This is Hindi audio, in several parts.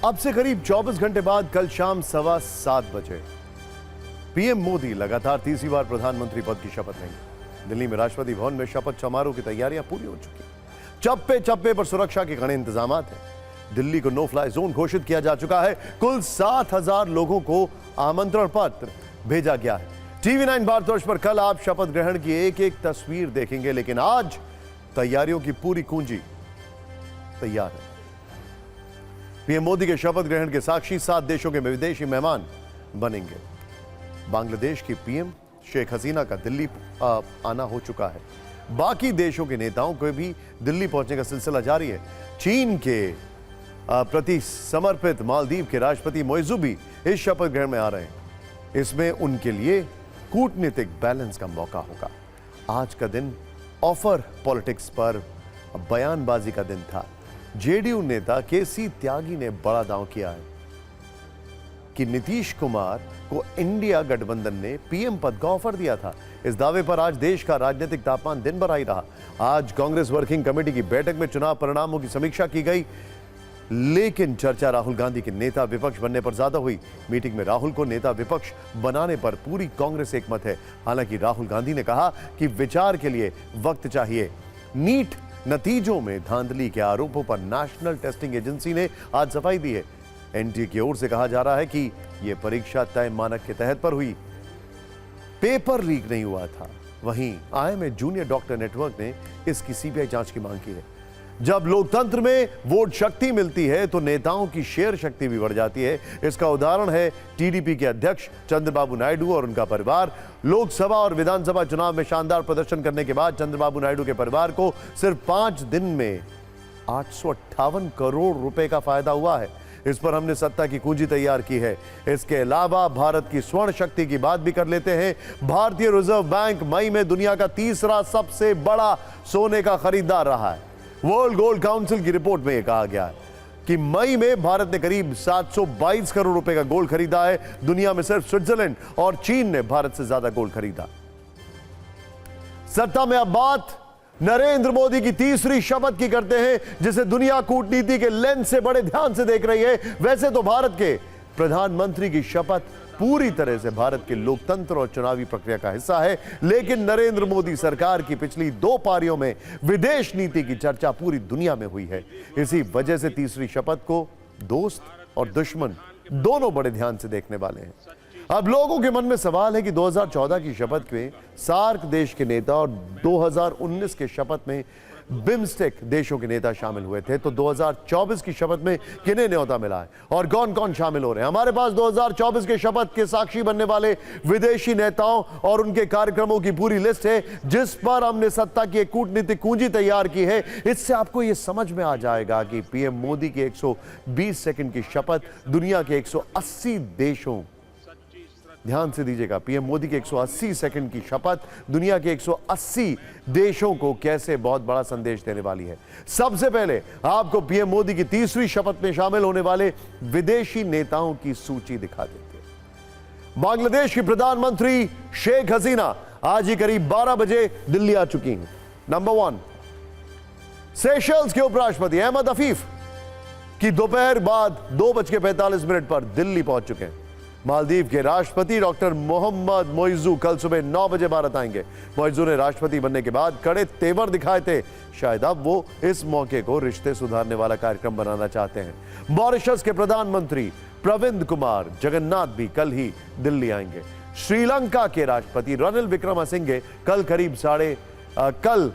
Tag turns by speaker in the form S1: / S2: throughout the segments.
S1: अब से करीब 24 घंटे बाद कल शाम 7:15 बजे पीएम मोदी लगातार तीसरी बार प्रधानमंत्री पद की शपथ लेंगे। दिल्ली में राष्ट्रपति भवन में शपथ समारोह की तैयारियां पूरी हो चुकी हैं। चप्पे चप्पे पर सुरक्षा के कड़े इंतजाम हैं। दिल्ली को नो फ्लाई जोन घोषित किया जा चुका है। कुल 7,000 लोगों को आमंत्रण पत्र भेजा गया है। टीवी 9 भारतवर्ष पर कल आप शपथ ग्रहण की एक एक तस्वीर देखेंगे, लेकिन आज तैयारियों की पूरी कुंजी तैयार है। पीएम मोदी के शपथ ग्रहण के साक्षी 7 देशों के विदेशी मेहमान बनेंगे। बांग्लादेश की पीएम शेख हसीना का दिल्ली आना हो चुका है। बाकी देशों के नेताओं को भी दिल्ली पहुंचने का सिलसिला जारी है। चीन के प्रति समर्पित मालदीव के राष्ट्रपति मोइजू भी इस शपथ ग्रहण में आ रहे हैं। इसमें उनके लिए कूटनीतिक बैलेंस का मौका होगा। आज का दिन ऑफर पॉलिटिक्स पर बयानबाजी का दिन था। जेडीयू नेता केसी त्यागी ने बड़ा दांव किया है कि नीतीश कुमार को इंडिया गठबंधन ने पीएम पद का ऑफर दिया था। इस दावे पर आज देश का राजनीतिक तापमान दिन भर हाई रहा। आज कांग्रेस वर्किंग कमेटी की बैठक में चुनाव परिणामों की समीक्षा की गई, लेकिन चर्चा राहुल गांधी के नेता विपक्ष बनने पर ज्यादा हुई। मीटिंग में राहुल को नेता विपक्ष बनाने पर पूरी कांग्रेस एकमत है। हालांकि राहुल गांधी ने कहा कि विचार के लिए वक्त चाहिए। नीट नतीजों में धांधली के आरोपों पर नेशनल टेस्टिंग एजेंसी ने आज सफाई दी है। एनटीए की ओर से कहा जा रहा है कि यह परीक्षा तय मानक के तहत पर हुई, पेपर लीक नहीं हुआ था। वहीं आईएमए जूनियर डॉक्टर नेटवर्क ने इसकी सीबीआई जांच की मांग की है। जब लोकतंत्र में वोट शक्ति मिलती है तो नेताओं की शेयर शक्ति भी बढ़ जाती है। इसका उदाहरण है टीडीपी के अध्यक्ष चंद्रबाबू नायडू और उनका परिवार। लोकसभा और विधानसभा चुनाव में शानदार प्रदर्शन करने के बाद चंद्रबाबू नायडू के परिवार को सिर्फ 5 दिन में 858 करोड़ रुपए का फायदा हुआ है। इस पर हमने सत्ता की कुंजी तैयार की है। इसके अलावा भारत की स्वर्ण शक्ति की बात भी कर लेते हैं। भारतीय रिजर्व बैंक मई में दुनिया का तीसरा सबसे बड़ा सोने का खरीदार रहा है। वर्ल्ड गोल्ड काउंसिल की रिपोर्ट में यह कहा गया है कि मई में भारत ने करीब 722 करोड़ रुपए का गोल्ड खरीदा है। दुनिया में सिर्फ स्विट्जरलैंड और चीन ने भारत से ज्यादा गोल्ड खरीदा। सत्ता में अब बात नरेंद्र मोदी की तीसरी शपथ की करते हैं, जिसे दुनिया कूटनीति के लेंस से बड़े ध्यान से देख रही है। वैसे तो भारत के प्रधानमंत्री की शपथ पूरी तरह से भारत के लोकतंत्र और चुनावी प्रक्रिया का हिस्सा है, लेकिन नरेंद्र मोदी सरकार की पिछली 2 पारियों में विदेश नीति की चर्चा पूरी दुनिया में हुई है। इसी वजह से तीसरी शपथ को दोस्त और दुश्मन दोनों बड़े ध्यान से देखने वाले हैं। अब लोगों के मन में सवाल है कि 2014 की शपथ में सार्क देश के नेता और 2019 के शपथ में बिम्स्टेक देशों के नेता शामिल हुए थे, तो 2024 की शपथ में किन्हें न्योता मिला है और कौन कौन शामिल हो रहे हैं? हमारे पास 2024 के शपथ के साक्षी बनने वाले विदेशी नेताओं और उनके कार्यक्रमों की पूरी लिस्ट है, जिस पर हमने सत्ता की एक कूटनीतिक कुंजी तैयार की है। इससे आपको यह समझ में आ जाएगा कि पीएम मोदी की 120 सेकंड की शपथ दुनिया के 180 देशों, ध्यान से दीजिएगा, पीएम मोदी के 180 सेकंड की शपथ दुनिया के 180 देशों को कैसे बहुत बड़ा संदेश देने वाली है। सबसे पहले आपको पीएम मोदी की तीसरी शपथ में शामिल होने वाले विदेशी नेताओं की सूची दिखा देते हैं। बांग्लादेश की प्रधानमंत्री शेख हसीना आज ही करीब 12 बजे दिल्ली आ चुकी हैं। नंबर 1, सेशल्स के उपराष्ट्रपति अहमद अफीफ की दोपहर बाद 2:45 पर दिल्ली पहुंच चुके हैं। मालदीव के राष्ट्रपति डॉक्टर मोहम्मद मोइजू कल सुबह 9 बजे भारत आएंगे। मोइजू ने राष्ट्रपति बनने के बाद कड़े तेवर दिखाए थे। शायद अब वो इस मौके को रिश्ते सुधारने वाला कार्यक्रम बनाना चाहते हैं। मॉरिशस के प्रधानमंत्री प्रविंद कुमार जगन्नाथ भी कल ही दिल्ली आएंगे। श्रीलंका के राष्ट्रपति रनिल विक्रमसिंघे कल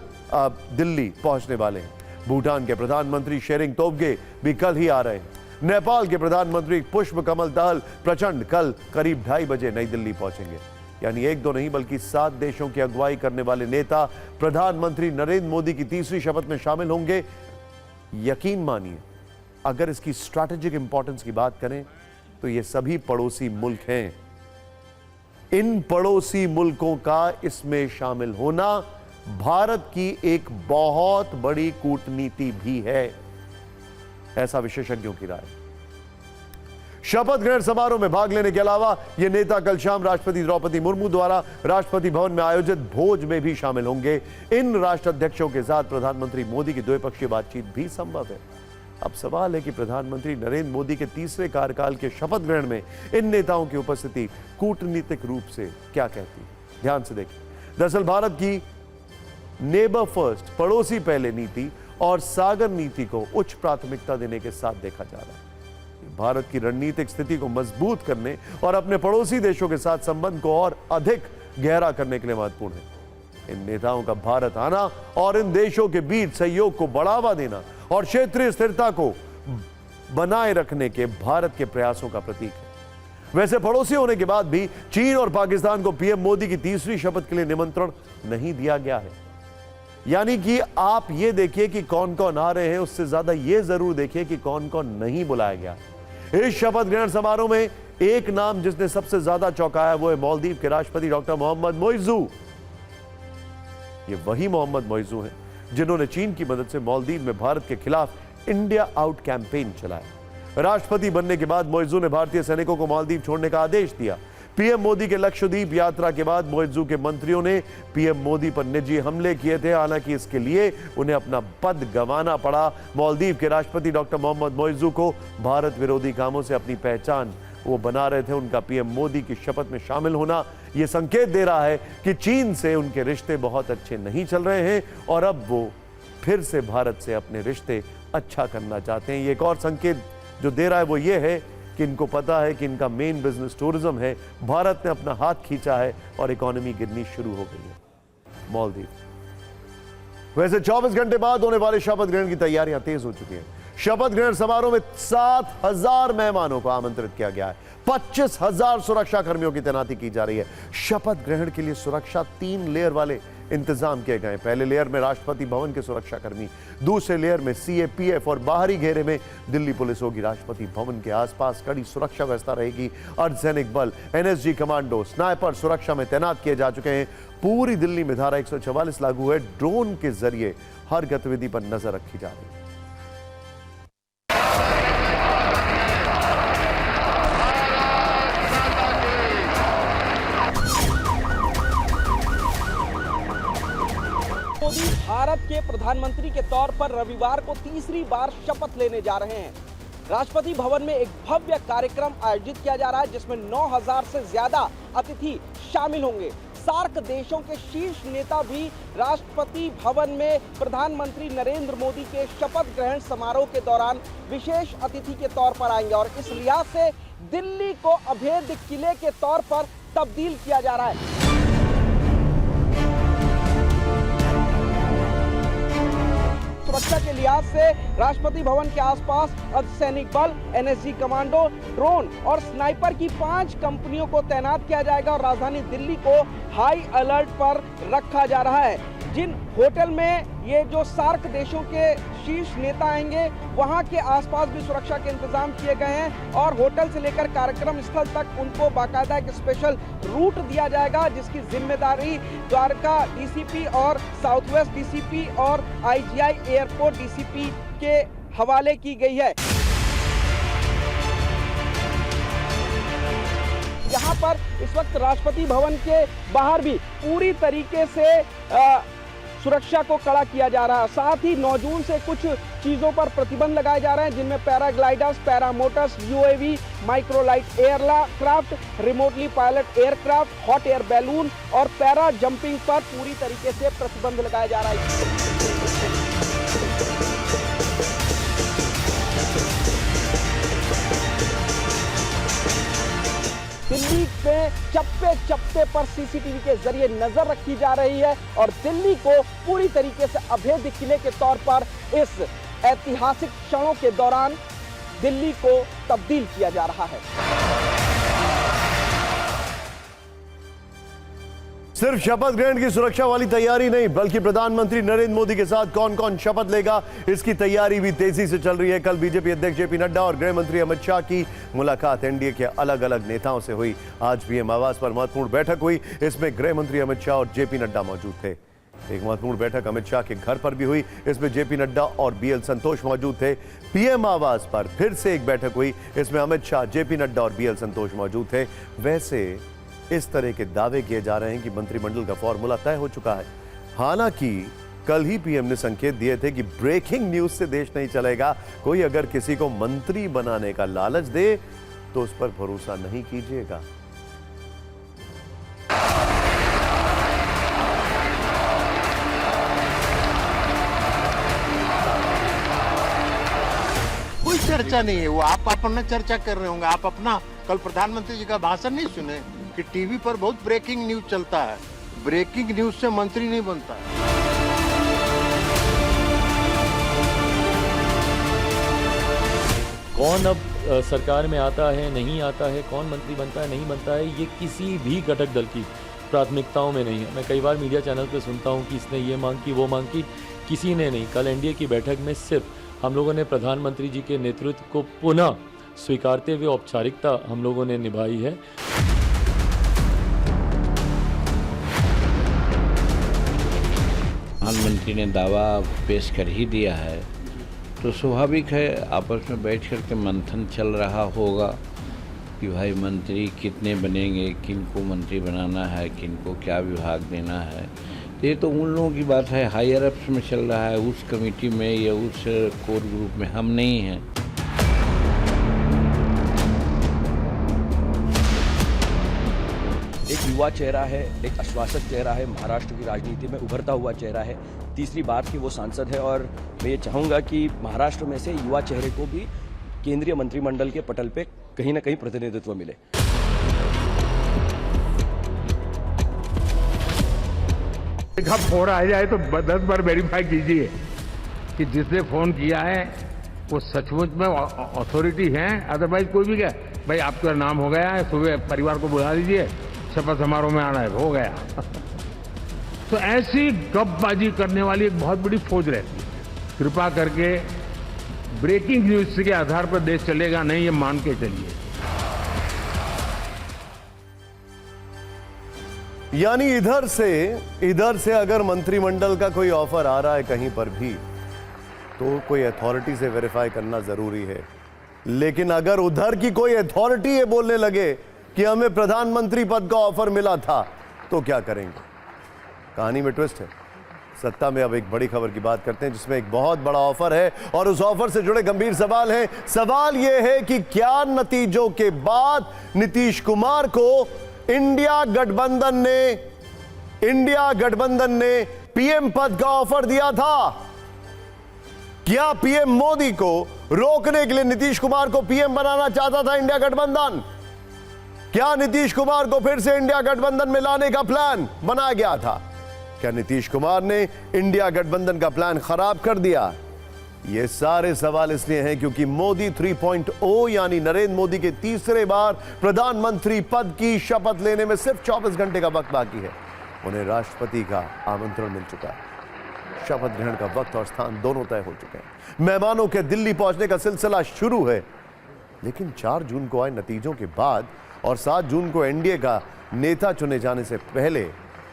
S1: दिल्ली पहुंचने वाले हैं। भूटान के प्रधानमंत्री शेरिंग तोब्गे भी कल ही आ रहे हैं। नेपाल के प्रधानमंत्री पुष्प कमल दहल प्रचंड कल करीब 2:30 बजे नई दिल्ली पहुंचेंगे। यानी 1-2 नहीं बल्कि 7 देशों की अगुवाई करने वाले नेता प्रधानमंत्री नरेंद्र मोदी की तीसरी शपथ में शामिल होंगे। यकीन मानिए, अगर इसकी स्ट्रैटेजिक इंपॉर्टेंस की बात करें तो ये सभी पड़ोसी मुल्क हैं। इन पड़ोसी मुल्कों का इसमें शामिल होना भारत की एक बहुत बड़ी कूटनीति भी है, ऐसा विशेषज्ञों की राय। शपथ ग्रहण समारोह में भाग लेने के अलावा ये नेता कल शाम राष्ट्रपति द्रौपदी मुर्मू द्वारा राष्ट्रपति भवन में आयोजित भोज में भी शामिल होंगे। इन राष्ट्राध्यक्षों के साथ प्रधानमंत्री मोदी की द्विपक्षीय बातचीत भी संभव है। अब सवाल है कि प्रधानमंत्री नरेंद्र मोदी के तीसरे कार्यकाल के शपथ ग्रहण में इन नेताओं की उपस्थिति कूटनीतिक रूप से क्या कहती है। ध्यान से देखिए, दरअसल भारत की नेबर फर्स्ट, पड़ोसी पहले नीति और सागर नीति को उच्च प्राथमिकता देने के साथ देखा जा रहा है। भारत की रणनीतिक स्थिति को मजबूत करने और अपने पड़ोसी देशों के साथ संबंध को और अधिक गहरा करने के लिए महत्वपूर्ण है। इन नेताओं का भारत आना और इन देशों के बीच सहयोग को बढ़ावा देना और क्षेत्रीय स्थिरता को बनाए रखने के भारत के प्रयासों का प्रतीक है। वैसे पड़ोसी होने के बाद भी चीन और पाकिस्तान को पीएम मोदी की तीसरी शपथ के लिए निमंत्रण नहीं दिया गया है। यानी कि आप ये देखिए कि कौन कौन आ रहे हैं, उससे ज्यादा ये जरूर देखिए कि कौन कौन नहीं बुलाया गया। इस शपथ ग्रहण समारोह में एक नाम जिसने सबसे ज्यादा चौंकाया वो है मालदीव के राष्ट्रपति डॉक्टर मोहम्मद मोइजू। ये वही मोहम्मद मोइजू हैं जिन्होंने चीन की मदद से मालदीव में भारत के खिलाफ इंडिया आउट कैंपेन चलाया। राष्ट्रपति बनने के बाद मोइजू ने भारतीय सैनिकों को मालदीव छोड़ने का आदेश दिया। पीएम मोदी के लक्षद्वीप यात्रा के बाद मोइजू के मंत्रियों ने पीएम मोदी पर निजी हमले किए थे। हालांकि इसके लिए उन्हें अपना पद गंवाना पड़ा। मालदीव के राष्ट्रपति डॉक्टर मोहम्मद मोइजू को भारत विरोधी कामों से अपनी पहचान वो बना रहे थे। उनका पीएम मोदी की शपथ में शामिल होना यह संकेत दे रहा है कि चीन से उनके रिश्ते बहुत अच्छे नहीं चल रहे हैं और अब वो फिर से भारत से अपने रिश्ते अच्छा करना चाहते हैं। ये एक और संकेत जो दे रहा है वो ये है कि इनको पता है कि इनका मेन बिजनेस टूरिज्म है। भारत ने अपना हाथ खींचा है और इकोनॉमी गिरनी शुरू हो गई है मालदीव। वैसे 24 घंटे बाद होने वाले शपथ ग्रहण की तैयारियां तेज हो चुकी हैं। शपथ ग्रहण समारोह में 7,000 मेहमानों को आमंत्रित किया गया है। 25,000 सुरक्षा कर्मियों की तैनाती की जा रही है। शपथ ग्रहण के लिए सुरक्षा 3 लेयर वाले इंतजाम किए गए। पहले लेयर में राष्ट्रपति भवन के सुरक्षा कर्मी, दूसरे लेयर में सीएपीएफ और बाहरी घेरे में दिल्ली पुलिस होगी। राष्ट्रपति भवन के आसपास कड़ी सुरक्षा व्यवस्था रहेगी। अर्धसैनिक बल, एनएसजी कमांडो, स्नाइपर सुरक्षा में तैनात किए जा चुके हैं। पूरी दिल्ली में धारा 144 लागू है। ड्रोन के जरिए हर गतिविधि पर नजर रखी जा रही है।
S2: मोदी भारत के प्रधानमंत्री के तौर पर रविवार को तीसरी बार शपथ लेने जा रहे हैं। राष्ट्रपति भवन में एक भव्य कार्यक्रम आयोजित किया जा रहा है जिसमें 9,000 से ज्यादा अतिथि शामिल होंगे। सार्क देशों के शीर्ष नेता भी राष्ट्रपति भवन में प्रधानमंत्री नरेंद्र मोदी के शपथ ग्रहण समारोह के दौरान विशेष अतिथि के तौर पर आएंगे और इस लिहाज से दिल्ली को अभेद्य किले के तौर पर तब्दील किया जा रहा है। सुरक्षा के लिहाज से राष्ट्रपति भवन के आसपास अर्धसैनिक बल, एनएसजी कमांडो, ड्रोन और स्नाइपर की 5 कंपनियों को तैनात किया जाएगा और राजधानी दिल्ली को हाई अलर्ट पर रखा जा रहा है। जिन होटल में ये जो सार्क देशों के शीर्ष नेता आएंगे वहां के आसपास भी सुरक्षा के इंतजाम किए गए हैं और होटल से लेकर कार्यक्रम स्थल तक उनको बाकायदा एक स्पेशल रूट दिया जाएगा जिसकी जिम्मेदारी द्वारका डीसीपी और साउथ वेस्ट डीसीपी और आईजीआई एयरपोर्ट डीसीपी के हवाले की गई है। यहाँ पर इस वक्त राष्ट्रपति भवन के बाहर भी पूरी तरीके से सुरक्षा को कड़ा किया जा रहा है। साथ ही 9 जून से कुछ चीजों पर प्रतिबंध लगाए जा रहे हैं जिनमें paragliders, paramotors, UAV, microlight aircraft, remotely pilot aircraft, hot air balloon और पैरा जंपिंग पर पूरी तरीके से प्रतिबंध लगाया जा रहा है। दिल्ली में चप्पे चप्पे पर सीसीटीवी के जरिए नजर रखी जा रही है और दिल्ली को पूरी तरीके से अभेद्य किले के तौर पर इस ऐतिहासिक क्षणों के दौरान दिल्ली को तब्दील किया जा रहा है।
S1: सिर्फ शपथ ग्रहण की सुरक्षा वाली तैयारी नहीं बल्कि प्रधानमंत्री नरेंद्र मोदी के साथ कौन कौन शपथ लेगा इसकी तैयारी भी तेजी से चल रही है। कल बीजेपी अध्यक्ष जेपी नड्डा और गृह मंत्री अमित शाह की मुलाकात एनडीए के अलग अलग नेताओं से हुई। आज पीएम आवास पर महत्वपूर्ण बैठक हुई। इसमें गृह मंत्री अमित शाह और जेपी नड्डा मौजूद थे। एक महत्वपूर्ण बैठक अमित शाह के घर पर भी हुई। इसमें जेपी नड्डा और बीएल संतोष मौजूद थे। पीएम आवास पर फिर से एक बैठक हुई। इसमें अमित शाह, जेपी नड्डा और बीएल संतोष मौजूद थे। वैसे इस तरह के दावे किए जा रहे हैं कि मंत्रिमंडल का फॉर्मूला तय हो चुका है। हालांकि कल ही पीएम ने संकेत दिए थे कि ब्रेकिंग न्यूज से देश नहीं चलेगा। कोई अगर किसी को मंत्री बनाने का लालच दे तो उस पर भरोसा नहीं कीजिएगा।
S3: कोई चर्चा नहीं है, वो आप अपना चर्चा कर रहे होंगे। आप अपना कल प्रधानमंत्री जी का भाषण नहीं सुने कि टीवी पर बहुत ब्रेकिंग न्यूज चलता है। ब्रेकिंग न्यूज से मंत्री नहीं बनता है।
S4: कौन अब सरकार में आता है नहीं आता है, कौन मंत्री बनता है नहीं बनता है, ये किसी भी घटक दल की प्राथमिकताओं में नहीं है। मैं कई बार मीडिया चैनल पे सुनता हूँ कि इसने ये मांग की वो मांग की, किसी ने नहीं। कल एनडीए की बैठक में सिर्फ हम लोगों ने प्रधानमंत्री जी के नेतृत्व को पुनः स्वीकारते हुए औपचारिकता हम लोगों ने निभाई है।
S5: प्रधानमंत्री ने दावा पेश कर ही दिया है तो स्वाभाविक है आपस में बैठ कर के मंथन चल रहा होगा कि भाई मंत्री कितने बनेंगे, किनको मंत्री बनाना है, किनको क्या विभाग देना है। ये तो उन लोगों की बात है, हायर अप्स में चल रहा है। उस कमेटी में या उस कोर ग्रुप में हम नहीं हैं।
S6: एक युवा चेहरा है, एक आश्वासक चेहरा है, महाराष्ट्र की राजनीति में उभरता हुआ चेहरा है। तीसरी बात कि वो सांसद है और मैं ये चाहूँगा कि महाराष्ट्र में से युवा चेहरे को भी केंद्रीय मंत्रिमंडल के पटल पे कहीं ना कहीं प्रतिनिधित्व मिले।
S7: एक फोन आ जाए तो 10 बार वेरीफाई कीजिए कि जिसने फोन किया है वो सचमुच में अथॉरिटी है। अदरवाइज कोई भी क्या भाई आपका नाम हो गया है, सुबह परिवार को बुला लीजिए, शपथ समारोह में आना है, हो गया। तो ऐसी गपबाजी करने वाली एक बहुत बड़ी फौज रहती है। कृपा करके ब्रेकिंग न्यूज के आधार पर देश चलेगा नहीं, ये मान के चलिए।
S1: यानी इधर से अगर मंत्रिमंडल का कोई ऑफर आ रहा है कहीं पर भी तो कोई अथॉरिटी से वेरीफाई करना जरूरी है। लेकिन अगर उधर की कोई अथॉरिटी ये बोलने लगे कि हमें प्रधानमंत्री पद का ऑफर मिला था तो क्या करेंगे? कहानी में ट्विस्ट है। सत्ता में अब एक बड़ी खबर की बात करते हैं जिसमें एक बहुत बड़ा ऑफर है और उस ऑफर से जुड़े गंभीर सवाल हैं। सवाल यह है कि क्या नतीजों के बाद नीतीश कुमार को इंडिया गठबंधन ने पीएम पद का ऑफर दिया था? क्या पीएम मोदी को रोकने के लिए नीतीश कुमार को पीएम बनाना चाहता था इंडिया गठबंधन? क्या नीतीश कुमार को फिर से इंडिया गठबंधन में लाने का प्लान बनाया गया था? क्या नीतीश कुमार ने इंडिया गठबंधन का प्लान खराब कर दिया? ये सारे सवाल इसलिए हैं क्योंकि मोदी 3.0 यानी नरेंद्र मोदी के तीसरे बार प्रधानमंत्री पद की शपथ लेने में सिर्फ 24 घंटे का वक्त बाकी है। उन्हें राष्ट्रपति का आमंत्रण मिल चुका है। शपथ ग्रहण का वक्त और स्थान दोनों तय हो चुके हैं। मेहमानों के दिल्ली पहुंचने का सिलसिला शुरू है। लेकिन 4 जून को आए नतीजों के बाद और 7 जून को एनडीए का नेता चुने जाने से पहले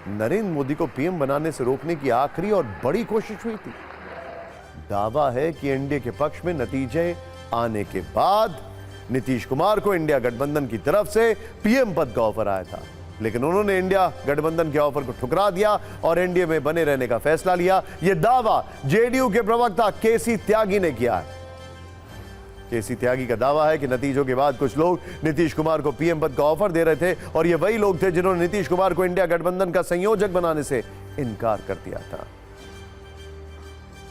S1: नरेंद्र मोदी को पीएम बनाने से रोकने की आखिरी और बड़ी कोशिश हुई थी। दावा है कि एनडीए के पक्ष में नतीजे आने के बाद नीतीश कुमार को इंडिया गठबंधन की तरफ से पीएम पद का ऑफर आया था, लेकिन उन्होंने इंडिया गठबंधन के ऑफर को ठुकरा दिया और एनडीए में बने रहने का फैसला लिया। यह दावा जेडीयू के प्रवक्ता केसी त्यागी ने किया है। केसी त्यागी का दावा है कि नतीजों के बाद कुछ लोग नीतीश कुमार को पीएम पद का ऑफर दे रहे थे और ये वही लोग थे जिन्होंने नीतीश कुमार को इंडिया गठबंधन का संयोजक बनाने से इनकार कर दिया था।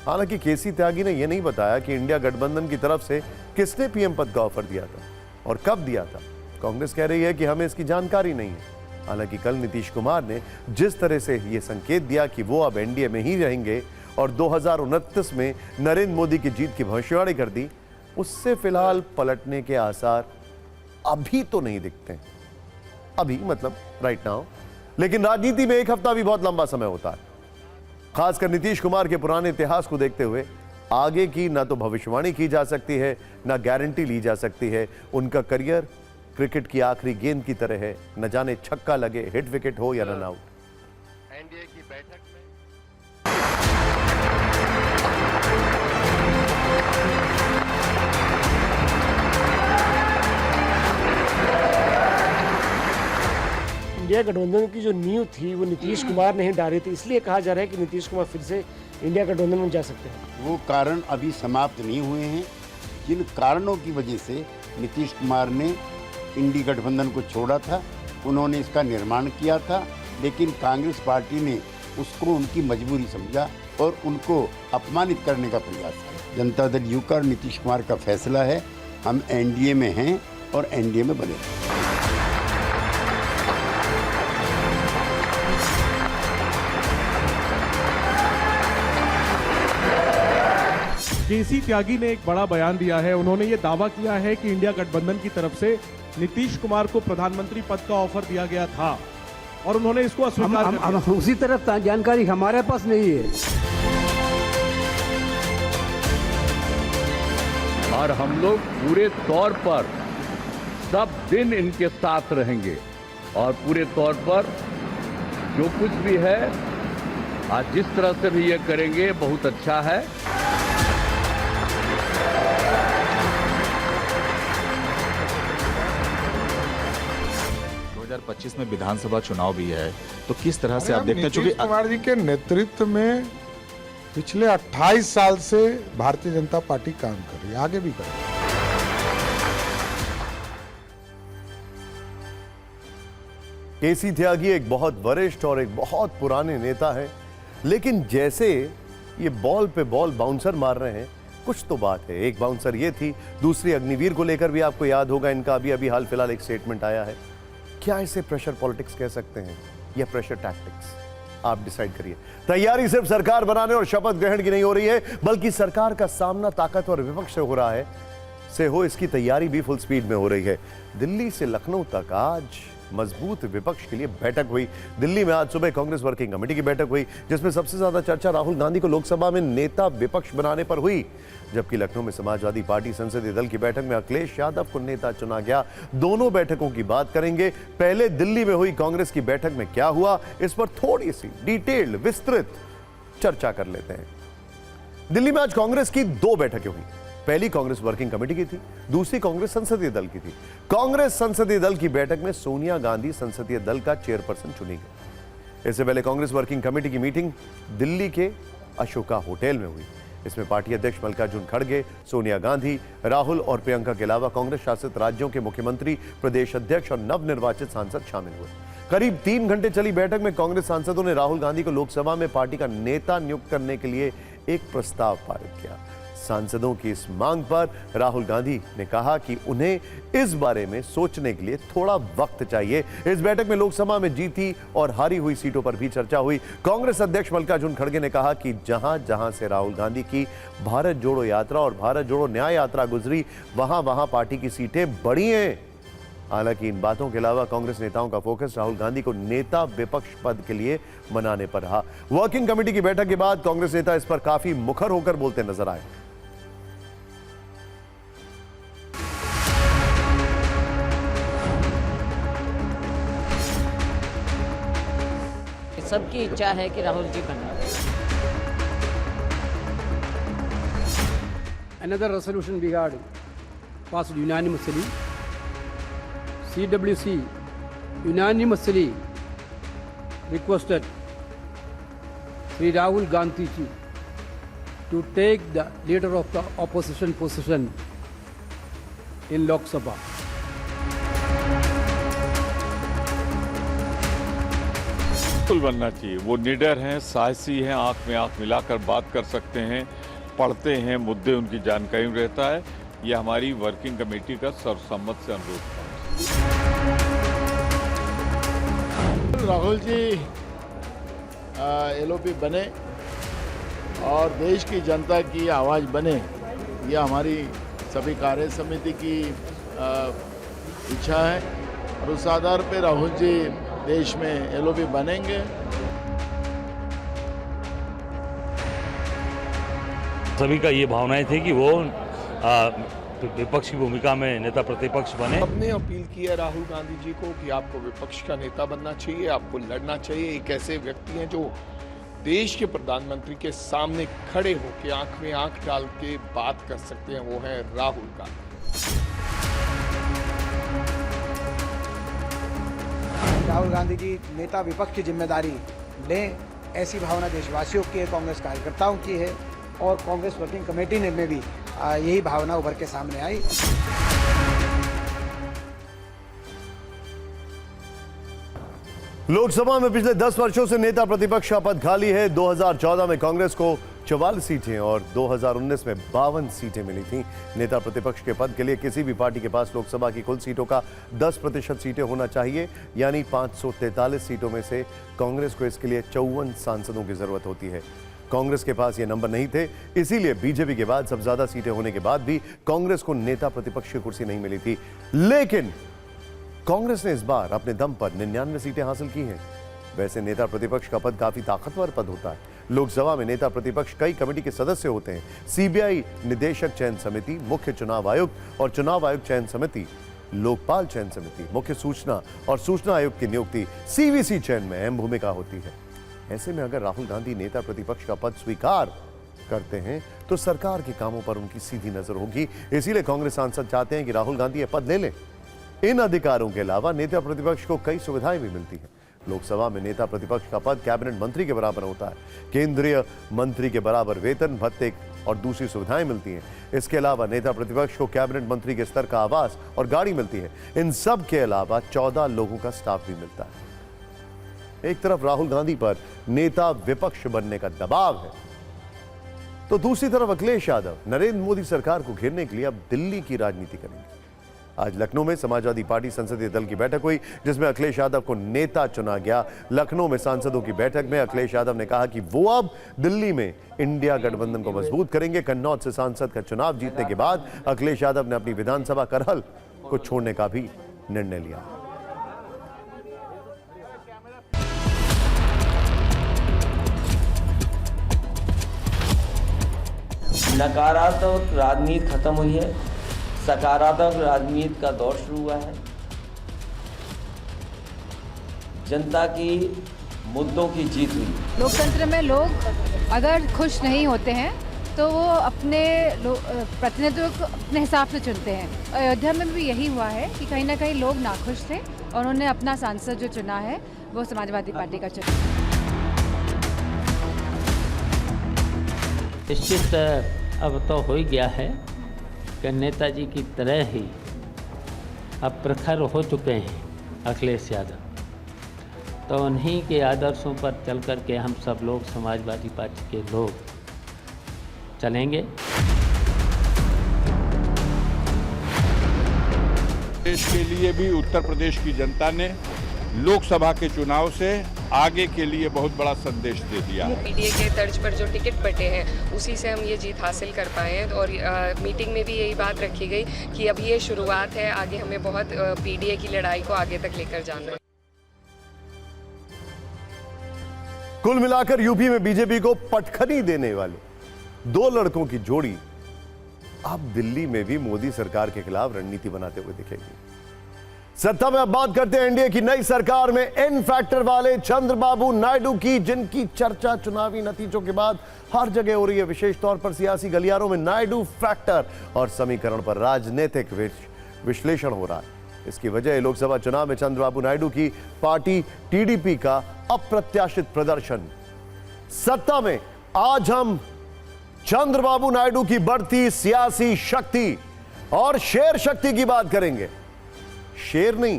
S1: हालांकि केसी त्यागी ने यह नहीं बताया कि इंडिया गठबंधन की तरफ से किसने पीएम पद का ऑफर दिया था और कब दिया था। कांग्रेस कह रही है कि हमें इसकी जानकारी नहीं है। हालांकि कल नीतीश कुमार ने जिस तरह से यह संकेत दिया कि वो अब एनडीए में ही रहेंगे और 2029 में नरेंद्र मोदी की जीत की भविष्यवाणी कर दी, उससे फिलहाल पलटने के आसार अभी तो नहीं दिखते। अभी मतलब राइट नाउ। लेकिन राजनीति में एक हफ्ता भी बहुत लंबा समय होता है। खासकर नीतीश कुमार के पुराने इतिहास को देखते हुए आगे की ना तो भविष्यवाणी की जा सकती है ना गारंटी ली जा सकती है। उनका करियर क्रिकेट की आखिरी गेंद की तरह है, न जाने छक्का लगे, हिट विकेट हो या रन आउट।
S3: एनडीए की बैठक में
S8: इंडिया इंडिया गठबंधन की जो नींव थी वो नीतीश कुमार ने ही डाली थी, इसलिए कहा जा रहा है कि नीतीश कुमार फिर से इंडिया गठबंधन में जा सकते हैं।
S9: वो कारण अभी समाप्त नहीं हुए हैं। जिन कारणों की वजह से नीतीश कुमार ने इंडी गठबंधन को छोड़ा था, उन्होंने इसका निर्माण किया था, लेकिन कांग्रेस पार्टी ने उसको उनकी मजबूरी समझा और उनको अपमानित करने का प्रयास किया। जनता दल यू का और नीतीश कुमार का फैसला है, हम एनडीए में हैं और एनडीए में बने रहेंगे।
S10: केसी त्यागी ने एक बड़ा बयान दिया है। उन्होंने ये दावा किया है कि इंडिया गठबंधन की तरफ से नीतीश कुमार को प्रधानमंत्री पद का ऑफर दिया गया था और उन्होंने इसको अस्वीकार कर दिया।
S8: उसी तरफ जानकारी हमारे पास नहीं है
S11: और हम लोग पूरे तौर पर सब दिन इनके साथ रहेंगे और पूरे तौर पर जो कुछ भी है आज जिस तरह से भी ये करेंगे बहुत अच्छा है।
S12: 2025 में विधानसभा चुनाव भी है, तो किस तरह से आप देखते हैं?
S13: नीतीश कुमार जी के नेतृत्व में पिछले 28 साल से भारतीय जनता पार्टी काम कर रही है, आगे भी कर रही है।
S1: केसी त्यागी एक बहुत वरिष्ठ और एक बहुत पुराने नेता है, लेकिन जैसे ये बॉल पे बॉल बाउंसर मार रहे हैं, कुछ तो बात है। एक बाउंसर ये थी, दूसरी अग्निवीर को लेकर भी आपको याद होगा इनका अभी अभी हाल फिलहाल एक स्टेटमेंट आया है। क्या इसे प्रेशर पॉलिटिक्स कह सकते हैं या प्रेशर टैक्टिक्स? आप डिसाइड करिए। तैयारी सिर्फ सरकार बनाने और शपथ ग्रहण की नहीं हो रही है, बल्कि सरकार का सामना ताकतवर विपक्ष से हो रहा है। इसकी तैयारी भी फुल स्पीड में हो रही है। दिल्ली से लखनऊ तक आज मजबूत विपक्ष के लिए बैठक हुई। दिल्ली में आज सुबह कांग्रेस वर्किंग कमेटी की बैठक हुई, जिसमें सबसे ज्यादा चर्चा राहुल गांधी को लोकसभा में नेता विपक्ष बनाने पर हुई, जबकि लखनऊ में समाजवादी पार्टी संसदीय दल की बैठक में अखिलेश यादव को नेता चुना गया। दोनों बैठकों की बात करेंगे। पहले दिल्ली में हुई कांग्रेस की बैठक में क्या हुआ, इस पर थोड़ी सी डिटेल्ड विस्तृत चर्चा कर लेते हैं। दिल्ली में आज कांग्रेस की दो बैठकें हुई। पहली कांग्रेस वर्किंग कमेटी की थी, दूसरी कांग्रेस संसदीय दल की थी। कांग्रेस संसदीय दल की बैठक में सोनिया गांधी संसदीय दल का चेयरपर्सन चुनी गई। इससे पहले कांग्रेस वर्किंग कमेटी की मीटिंग दिल्ली के अशोका होटल में हुई। इसमें पार्टी अध्यक्ष मल्लिकार्जुन खड़गे, सोनिया गांधी, राहुल और प्रियंका के अलावा कांग्रेस शासित राज्यों के मुख्यमंत्री, प्रदेश अध्यक्ष और नवनिर्वाचित सांसद शामिल हुए। करीब 3 घंटे चली बैठक में कांग्रेस सांसदों ने राहुल गांधी को लोकसभा में पार्टी का नेता नियुक्त करने के लिए एक प्रस्ताव पारित किया। सांसदों की इस मांग पर राहुल गांधी ने कहा कि उन्हें इस बारे में सोचने के लिए थोड़ा वक्त चाहिए। इस बैठक में लोकसभा में जीती और हारी हुई सीटों पर भी चर्चा हुई। कांग्रेस अध्यक्ष मल्लिकार्जुन खड़गे ने कहा कि जहां जहां से राहुल गांधी की भारत जोड़ो यात्रा और भारत जोड़ो न्याय यात्रा गुजरी, वहां वहां पार्टी की सीटें बढ़ी हैं। हालांकि इन बातों के अलावा कांग्रेस नेताओं का फोकस राहुल गांधी को नेता विपक्ष पद के लिए मनाने पर रहा। वर्किंग कमेटी की बैठक के बाद कांग्रेस नेता इस पर काफी मुखर होकर बोलते नजर आए।
S14: सबकी इच्छा है कि राहुल जी बने।
S8: Another resolution we had passed unanimously. CWC unanimously requested Sri Rahul Gandhi ji to take the leader of the opposition position in Lok Sabha.
S15: बनना चाहिए। वो निडर हैं, साहसी हैं, आंख में आंख मिलाकर बात कर सकते हैं, पढ़ते हैं, मुद्दे उनकी जानकारी में रहता है। यह हमारी वर्किंग कमेटी का सर्वसम्मत से अनुरोध था।
S16: राहुल जी एलओपी बने और देश की जनता की आवाज़ बने, यह हमारी सभी कार्य समिति की इच्छा है और उस आधार पर राहुल जी देश में एलओपी बनेंगे।
S17: सभी का ये भावनाएं थी कि वो विपक्ष की भूमिका में नेता प्रतिपक्ष बने।
S18: हमने अपील की है राहुल गांधी जी को कि आपको विपक्ष का नेता बनना चाहिए, आपको लड़ना चाहिए। एक ऐसे व्यक्ति हैं जो देश के प्रधानमंत्री के सामने खड़े होकर आंख में आंख डाल के बात कर सकते हैं, वो है राहुल गांधी।
S2: राहुल गांधी जी नेता विपक्ष की जिम्मेदारी लें, ऐसी भावना देशवासियों की है, कांग्रेस कार्यकर्ताओं की है और कांग्रेस वर्किंग कमेटी ने में भी यही भावना उभर के सामने आई।
S1: लोकसभा में पिछले 10 वर्षों से नेता प्रतिपक्ष का पद खाली है। 2014 में कांग्रेस को 44 सीटें और 2019 में 52 सीटें मिली थीं। नेता प्रतिपक्ष के पद के लिए किसी भी पार्टी के पास लोकसभा की कुल सीटों का 10% सीटें होना चाहिए, यानी 543 सीटों में से कांग्रेस को इसके लिए 54 सांसदों की जरूरत होती है। कांग्रेस के पास ये नंबर नहीं थे, इसीलिए बीजेपी के बाद सबसे ज्यादा सीटें होने के बाद भी कांग्रेस को नेता प्रतिपक्ष की कुर्सी नहीं मिली थी। लेकिन कांग्रेस ने इस बार अपने दम पर 99 सीटें हासिल की हैं। वैसे नेता प्रतिपक्ष का पद काफी ताकतवर पद होता है। लोकसभा में नेता प्रतिपक्ष कई कमेटी के सदस्य होते हैं। सीबीआई निदेशक चयन समिति, मुख्य चुनाव आयुक्त और चुनाव आयुक्त चयन समिति, लोकपाल चयन समिति, मुख्य सूचना और सूचना आयुक्त की नियुक्ति, सीवीसी चयन में अहम भूमिका होती है। ऐसे में अगर राहुल गांधी नेता प्रतिपक्ष का पद स्वीकार करते हैं तो सरकार के कामों पर उनकी सीधी नजर होगी। इसीलिए कांग्रेस सांसद चाहते हैं कि राहुल गांधी यह पद ले लें। इन अधिकारों के अलावा नेता प्रतिपक्ष को कई सुविधाएं भी मिलती हैं। लोकसभा में नेता प्रतिपक्ष का पद कैबिनेट मंत्री के बराबर होता है। केंद्रीय मंत्री के बराबर वेतन, भत्ते और दूसरी सुविधाएं मिलती हैं। इसके अलावा नेता प्रतिपक्ष को कैबिनेट मंत्री के स्तर का आवास और गाड़ी मिलती है। इन सब के अलावा 14 लोगों का स्टाफ भी मिलता है। एक तरफ राहुल गांधी पर नेता विपक्ष बनने का दबाव है, तो दूसरी तरफ अखिलेश यादव नरेंद्र मोदी सरकार को घेरने के लिए अब दिल्ली की राजनीति करेंगे। आज लखनऊ में समाजवादी पार्टी संसदीय दल की बैठक हुई, जिसमें अखिलेश यादव को नेता चुना गया। लखनऊ में सांसदों की बैठक में अखिलेश यादव ने कहा कि वो अब दिल्ली में इंडिया गठबंधन को मजबूत करेंगे। कन्नौज से सांसद का चुनाव जीतने के बाद अखिलेश यादव ने अपनी विधानसभा करहल को छोड़ने का भी निर्णय लिया।
S19: नकारात्मक राजनीति खत्म हुई है, सकारात्मक राजनीति का दौर शुरू हुआ है। जनता की मुद्दों की जीत हुई।
S20: लोकतंत्र में लोग अगर खुश नहीं होते हैं तो वो अपने प्रतिनिधित्व को अपने हिसाब से चुनते हैं। अयोध्या में भी यही हुआ है कि कहीं ना कहीं लोग नाखुश थे और उन्होंने अपना सांसद जो चुना है वो समाजवादी पार्टी का चुना।
S14: निश्चित अब तो हो ही गया है कि नेताजी की तरह ही अब प्रखर हो चुके हैं अखिलेश यादव। तो उन्हीं के आदर्शों पर चल कर के हम सब लोग समाजवादी पार्टी के लोग चलेंगे।
S15: देश के लिए भी उत्तर प्रदेश की जनता ने लोकसभा के चुनाव से आगे के लिए बहुत बड़ा संदेश दे दिया।
S21: पीडीए के तर्ज पर जो टिकट बटे हैं उसी से हम ये जीत हासिल कर पाए हैं और मीटिंग में भी यही बात रखी गई कि अब ये शुरुआत है, आगे हमें बहुत पीडीए की लड़ाई को आगे तक लेकर जाना है।
S1: कुल मिलाकर यूपी में बीजेपी को पटखनी देने वाले 2 लड़कों की जोड़ी अब दिल्ली में भी मोदी सरकार के खिलाफ रणनीति बनाते हुए दिखेगी। सत्ता में अब बात करते हैं एनडीए की नई सरकार में एन फैक्टर वाले चंद्रबाबू नायडू की, जिनकी चर्चा चुनावी नतीजों के बाद हर जगह हो रही है। विशेष तौर पर सियासी गलियारों में नायडू फैक्टर और समीकरण पर राजनीतिक विश्लेषण हो रहा है। इसकी वजह लोकसभा चुनाव में चंद्रबाबू नायडू की पार्टी टीडीपी का अप्रत्याशित प्रदर्शन। सत्ता में आज हम चंद्रबाबू नायडू की बढ़ती सियासी शक्ति और शेर शक्ति की बात करेंगे। शेर नहीं,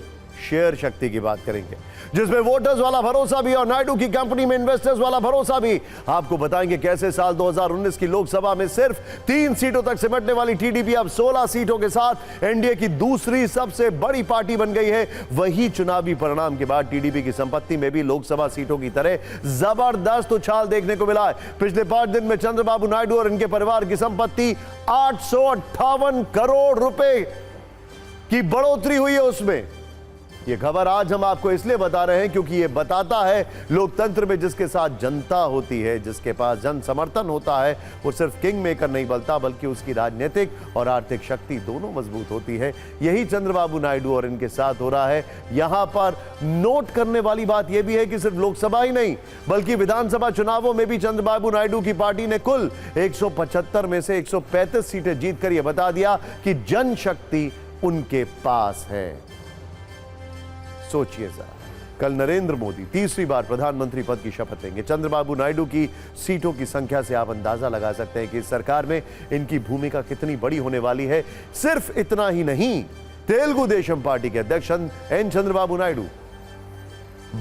S1: शेयर शक्ति की बात करेंगे, जिसमें वोटर्स वाला भरोसा भी और नायडू की कंपनी में इन्वेस्टर्स वाला भरोसा भी। आपको बताएंगे कैसे साल 2019 की लोकसभा में सिर्फ 3 सीटों तक सिमटने वाली टीडीपी अब 16 सीटों के साथ एनडीए की दूसरी सबसे बड़ी पार्टी बन गई है। वही चुनावी परिणाम के बाद टीडीपी की संपत्ति में भी लोकसभा सीटों की तरह जबरदस्त उछाल देखने को मिला है। पिछले 5 दिन में चंद्रबाबू नायडू और इनके परिवार की संपत्ति 858 करोड़ रुपए की बढ़ोतरी हुई है उसमें। यह खबर आज हम आपको इसलिए बता रहे हैं क्योंकि यह बताता है लोकतंत्र में जिसके साथ जनता होती है, जिसके पास जन समर्थन होता है, वो सिर्फ किंग मेकर नहीं बनता बल्कि उसकी राजनीतिक और आर्थिक शक्ति दोनों मजबूत होती है। यही चंद्रबाबू नायडू और इनके साथ हो रहा है। यहां पर नोट करने वाली बात यह भी है कि सिर्फ लोकसभा ही नहीं बल्कि विधानसभा चुनावों में भी चंद्रबाबू नायडू की पार्टी ने कुल 175 में से 135 सीटें जीतकर यह बता दिया कि जनशक्ति उनके पास है। सोचिए जरा, कल नरेंद्र मोदी तीसरी बार प्रधानमंत्री पद की शपथ लेंगे। चंद्रबाबू नायडू की सीटों की संख्या से आप अंदाजा लगा सकते हैं कि इस सरकार में इनकी भूमिका कितनी बड़ी होने वाली है। सिर्फ इतना ही नहीं, तेलुगु देशम पार्टी के अध्यक्ष एन चंद्रबाबू नायडू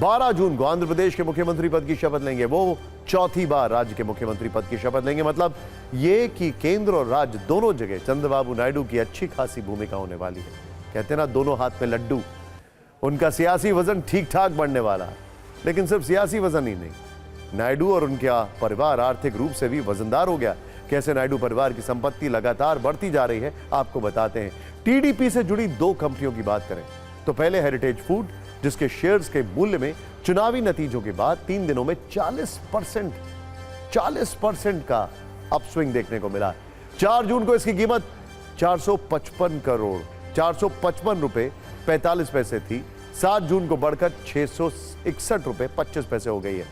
S1: 12 जून को आंध्र प्रदेश के मुख्यमंत्री पद की शपथ लेंगे। वो चौथी बार राज्य के मुख्यमंत्री पद की शपथ लेंगे। मतलब ये कि केंद्र और राज्य दोनों जगह चंद्रबाबू नायडू की अच्छी खासी भूमिका होने वाली है। कहते हैं ना, दोनों हाथ में लड्डू। उनका सियासी वजन ठीक ठाक बढ़ने वाला है। लेकिन सिर्फ सियासी वजन ही नहीं, नायडू और उनका परिवार आर्थिक रूप से भी वजनदार हो गया। कैसे नायडू परिवार की संपत्ति लगातार बढ़ती जा रही है, आपको बताते हैं। टीडीपी से जुड़ी 2 कंपनियों की बात करें तो पहले हेरिटेज फूड, जिसके शेयर्स के मूल्य में चुनावी नतीजों के बाद 3 दिनों में 40% का अपस्विंग देखने को मिला। 4 जून को इसकी कीमत 455 रुपए 45 पैसे थी। 7 जून को बढ़कर 661 रुपए 25 पैसे हो गई है।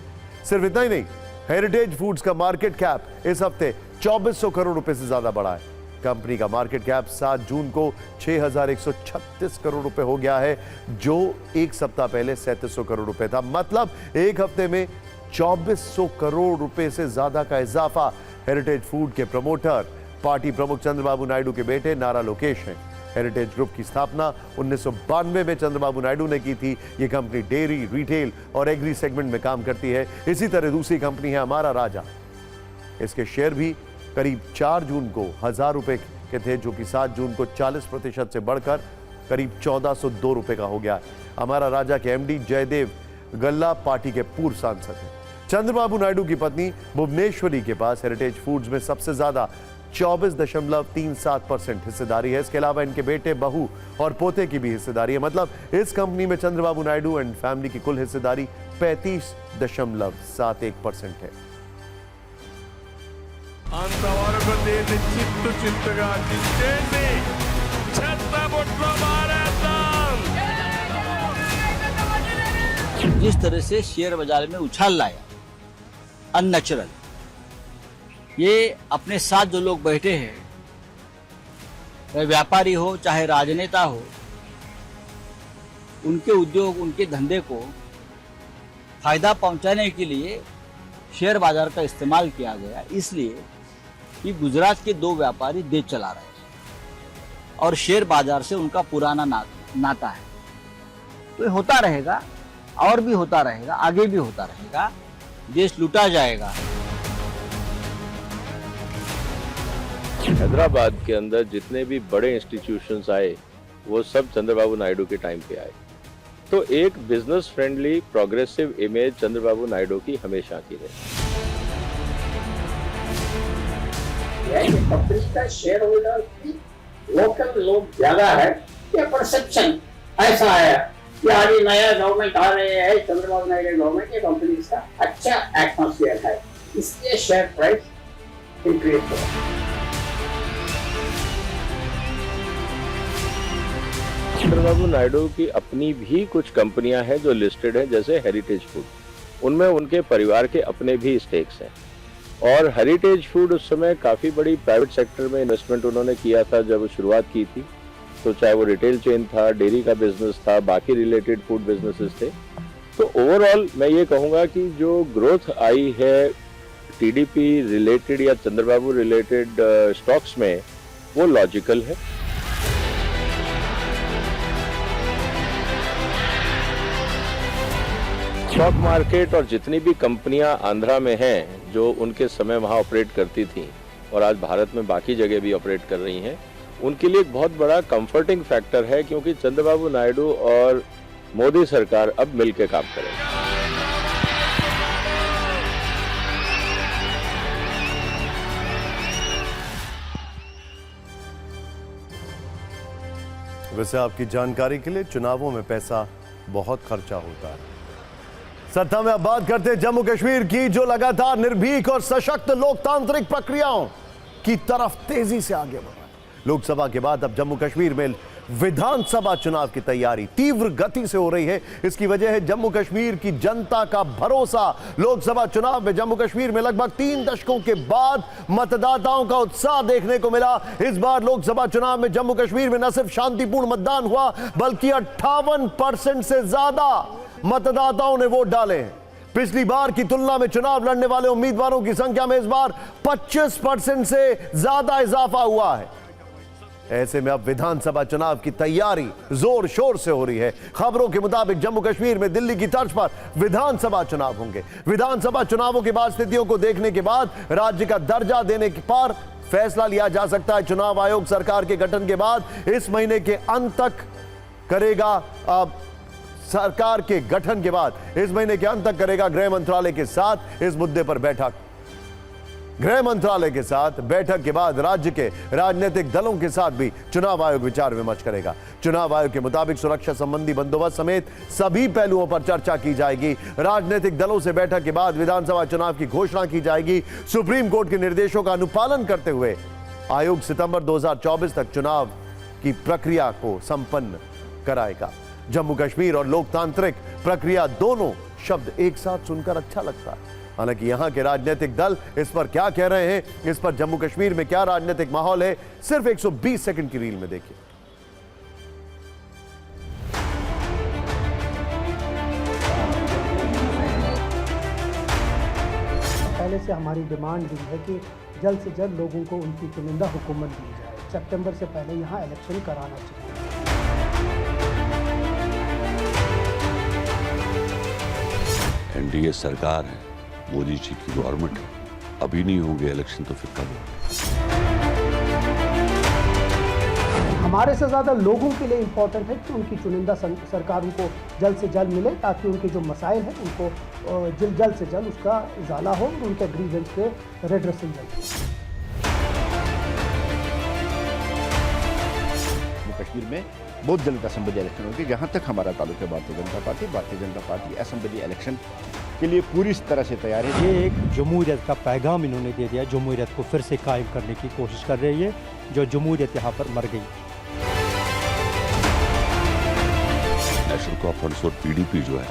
S1: सिर्फ इतना ही नहीं, हेरिटेज फूड्स का मार्केट कैप इस हफ्ते 2400 करोड़ रुपए से ज्यादा बढ़ा है। कंपनी का मार्केट कैप 7 जून को 6136 करोड़ रुपए हो गया है, जो एक सप्ताह पहले 3700 करोड़ रुपए था। मतलब एक हफ्ते में 2400 करोड़ रुपए से ज्यादा का इजाफा। हेरिटेज फूड के प्रमोटर पार्टी प्रमुख चंद्रबाबू नायडू के बेटे नारा लोकेश हैं। हेरिटेज ग्रुप की स्थापना 1992 में चंद्रबाबू नायडू ने की थी। यह कंपनी डेयरी, रिटेल और एग्री सेगमेंट में काम करती है। इसी तरह दूसरी कंपनी है हमारा राजा। इसके शेयर भी करीब 4 जून को 1000 रुपए के थे, जो कि 7 जून को 40% से बढ़कर करीब 1402 रुपए का हो गया। हमारा राजा के एमडी जयदेव गल्ला पार्टी के पूर्व सांसद हैं। चंद्रबाबू नायडू की पत्नी भुवनेश्वरी के पास हेरिटेज फूड्स में सबसे ज्यादा 24.37% हिस्सेदारी है। इसके अलावा इनके बेटे, बहू और पोते की भी हिस्सेदारी है। मतलब इस कंपनी में चंद्रबाबू नायडू एंड फैमिली की कुल हिस्सेदारी 35.71% है।
S4: అంతవరకు దీన్ని చిత్తు చిత్తుగా దించేసి చెత్తబుట్లో మారేద్దాం।
S22: जिस तरह से शेयर बाजार में उछाल लाया अननेचुरल, ये अपने साथ जो लोग बैठे हैं, चाहे व्यापारी हो चाहे राजनेता हो, उनके उद्योग, उनके धंधे को फायदा पहुंचाने के लिए शेयर बाजार का इस्तेमाल किया गया। इसलिए कि गुजरात के 2 व्यापारी देश चला रहे हैं और शेयर बाजार से उनका पुराना नाता है। तो ये होता रहेगा और भी होता रहेगा, आगे भी होता रहेगा। देश लूटा जाएगा।
S23: हैदराबाद के अंदर जितने भी बड़े इंस्टीट्यूशंस आए वो सब चंद्रबाबू नायडू के टाइम पे आए। तो एक business friendly progressive image Chandrababu Naidu की हमेशा की रही।
S24: पब्लिक का शेयर होल्डर लोकल लोग ज्यादा है, ये परसेप्शन ऐसा है कि आज नया गवर्नमेंट आ रहे हैं, चंद्रबाबू नायडू गवर्नमेंट, ये कंपनी का अच्छा एटमॉस्फेयर है, इसलिए शेयर प्राइस इंक्रीज हो।
S23: चंद्रबाबू नायडू की अपनी भी कुछ कंपनियां हैं जो लिस्टेड हैं, जैसे हेरिटेज फूड। उनमें उनके परिवार के अपने भी स्टेक्स हैं। और हेरिटेज फूड उस समय काफ़ी बड़ी प्राइवेट सेक्टर में इन्वेस्टमेंट उन्होंने किया था जब शुरुआत की थी। तो चाहे वो रिटेल चेन था, डेयरी का बिजनेस था, बाकी रिलेटेड फूड बिजनेसेस थे। तो ओवरऑल मैं ये कहूँगा कि जो ग्रोथ आई है टीडीपी रिलेटेड या चंद्रबाबू रिलेटेड स्टॉक्स में, वो लॉजिकल है। स्टॉक मार्केट और जितनी भी कंपनियां आंध्रा में हैं जो उनके समय वहां ऑपरेट करती थी और आज भारत में बाकी जगह भी ऑपरेट कर रही हैं, उनके लिए एक बहुत बड़ा कंफर्टिंग फैक्टर है, क्योंकि चंद्रबाबू नायडू और मोदी सरकार अब मिलकर काम करेगी।
S1: वैसे आपकी जानकारी के लिए चुनावों में पैसा बहुत खर्चा होता है। सत्ता में अब बात करते हैं जम्मू कश्मीर की, जो लगातार निर्भीक और सशक्त लोकतांत्रिक प्रक्रियाओं की तरफ तेजी से आगे बढ़ रहा है। लोकसभा के बाद अब जम्मू कश्मीर में विधानसभा चुनाव की तैयारी तीव्र गति से हो रही है। इसकी वजह है जम्मू कश्मीर की जनता का भरोसा। लोकसभा चुनाव में जम्मू कश्मीर में लगभग 3 दशकों के बाद मतदाताओं का उत्साह देखने को मिला। इस बार लोकसभा चुनाव में जम्मू कश्मीर में न सिर्फ शांतिपूर्ण मतदान हुआ, बल्कि 58% से ज्यादा मतदाताओं ने वोट डाले हैं। पिछली बार की तुलना में चुनाव लड़ने वाले उम्मीदवारों की संख्या में इस बार 25% से ज्यादा इजाफा हुआ है। ऐसे में अब विधानसभा चुनाव की तैयारी जोर शोर से हो रही है। खबरों के मुताबिक जम्मू कश्मीर में दिल्ली की तर्ज पर विधानसभा चुनाव होंगे। विधानसभा चुनावों के बाद स्थितियों को देखने के बाद राज्य का दर्जा देने पर फैसला लिया जा सकता है। चुनाव आयोग सरकार के गठन के बाद इस महीने के अंत तक करेगा सरकार के गठन के बाद इस महीने के अंत तक करेगा गृह मंत्रालय के साथ इस मुद्दे पर बैठक। गृह मंत्रालय के साथ बैठक के बाद राज्य के राजनीतिक दलों के साथ भी चुनाव आयोग विचार विमर्श करेगा। चुनाव आयोग के मुताबिक सुरक्षा संबंधी बंदोबस्त समेत सभी पहलुओं पर चर्चा की जाएगी। राजनीतिक दलों से बैठक के बाद विधानसभा चुनाव की घोषणा की जाएगी। सुप्रीम कोर्ट के निर्देशों का अनुपालन करते हुए आयोग सितंबर 2024 तक चुनाव की प्रक्रिया को संपन्न कराएगा। जम्मू कश्मीर और लोकतांत्रिक प्रक्रिया दोनों शब्द एक साथ सुनकर अच्छा लगता है। हालांकि यहां के राजनीतिक दल इस पर क्या कह रहे हैं, इस पर जम्मू कश्मीर में क्या राजनीतिक माहौल है, सिर्फ 120 सेकंड की रील में देखिए।
S3: पहले से हमारी डिमांड भी है कि जल्द से जल्द लोगों को उनकी चुनिंदा हुकूमत दी जाए। सितंबर से पहले यहाँ इलेक्शन कराना चाहिए।
S5: एनडीए सरकार है, मोदी जी की गवर्नमेंट है, अभी नहीं होंगे इलेक्शन तो फिर कब होंगे?
S3: हमारे से ज़्यादा लोगों के लिए इम्पोर्टेंट है कि उनकी चुनिंदा सरकार उनको जल्द से जल्द मिले, ताकि उनके जो मसाइल हैं उनको जल्द से जल्द उसका इजाला हो और उनके ग्रीवेंस के रेड्रेसल जल्द।
S6: कश्मीर में बहुत जल्द असेंबली इलेक्शन होगी। जहाँ तक हमारा ताल्लुक है Bharatiya Janata party assembly election के लिए पूरी तरह से तैयार है।
S7: ये एक जमहूरियत का पैगाम इन्होंने दे दिया, जमहूरियत को फिर से कायम करने की कोशिश कर रही है, जो जमहूरियत यहाँ पर मर गई।
S5: नेशनल कॉन्फ्रेंस और पीडीपी जो है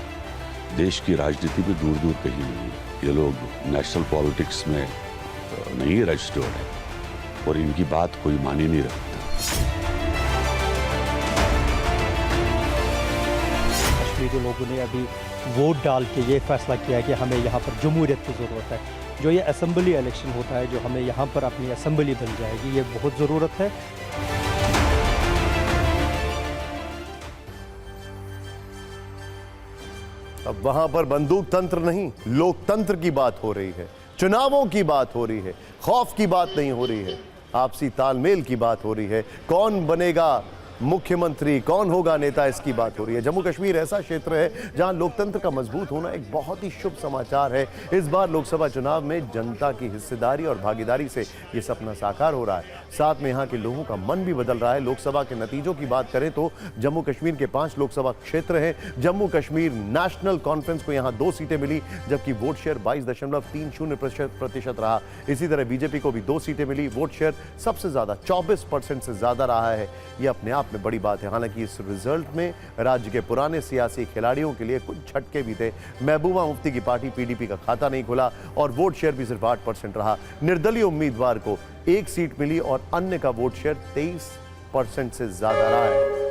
S5: देश की राजनीति में दूर दूर कहीं नहीं है। ये लोग नेशनल पॉलिटिक्स में नहीं रजिस्टर्ड है और इनकी बात कोई माने नहीं रखता।
S7: कश्मीरी लोगों ने अभी वोट डाल के ये फैसला किया है कि हमें यहाँ पर जमहूरियत की ज़रूरत है। जो ये असेंबली इलेक्शन होता है, जो हमें यहाँ पर अपनी असेंबली बन जाएगी, ये बहुत ज़रूरत है।
S1: अब वहां पर बंदूक तंत्र नहीं, लोकतंत्र की बात हो रही है, चुनावों की बात हो रही है, खौफ की बात नहीं हो रही है, आपसी तालमेल की बात हो रही है। कौन बनेगा मुख्यमंत्री, कौन होगा नेता, इसकी बात हो रही है। जम्मू कश्मीर ऐसा क्षेत्र है जहां लोकतंत्र का मजबूत होना एक बहुत ही शुभ समाचार है। इस बार लोकसभा चुनाव में जनता की हिस्सेदारी और भागीदारी से ये सपना साकार हो रहा है। साथ में यहाँ के लोगों का मन भी बदल रहा है। लोकसभा के नतीजों की बात करें तो जम्मू कश्मीर के 5 लोकसभा क्षेत्र हैं। जम्मू कश्मीर नेशनल कॉन्फ्रेंस को यहाँ 2 सीटें मिली, जबकि वोट शेयर 22.30% रहा। इसी तरह बीजेपी को भी 2 सीटें मिली। वोट शेयर सबसे ज्यादा 24% से ज्यादा रहा है। ये अपने आप में बड़ी बात है। हालांकि इस रिजल्ट में राज्य के पुराने सियासी खिलाड़ियों के लिए कुछ झटके भी थे। महबूबा मुफ्ती की पार्टी पीडीपी का खाता नहीं खुला और वोट शेयर भी सिर्फ 8% रहा। निर्दलीय उम्मीदवार को 1 सीट मिली और अन्य का वोट शेयर 23% से ज्यादा रहा है।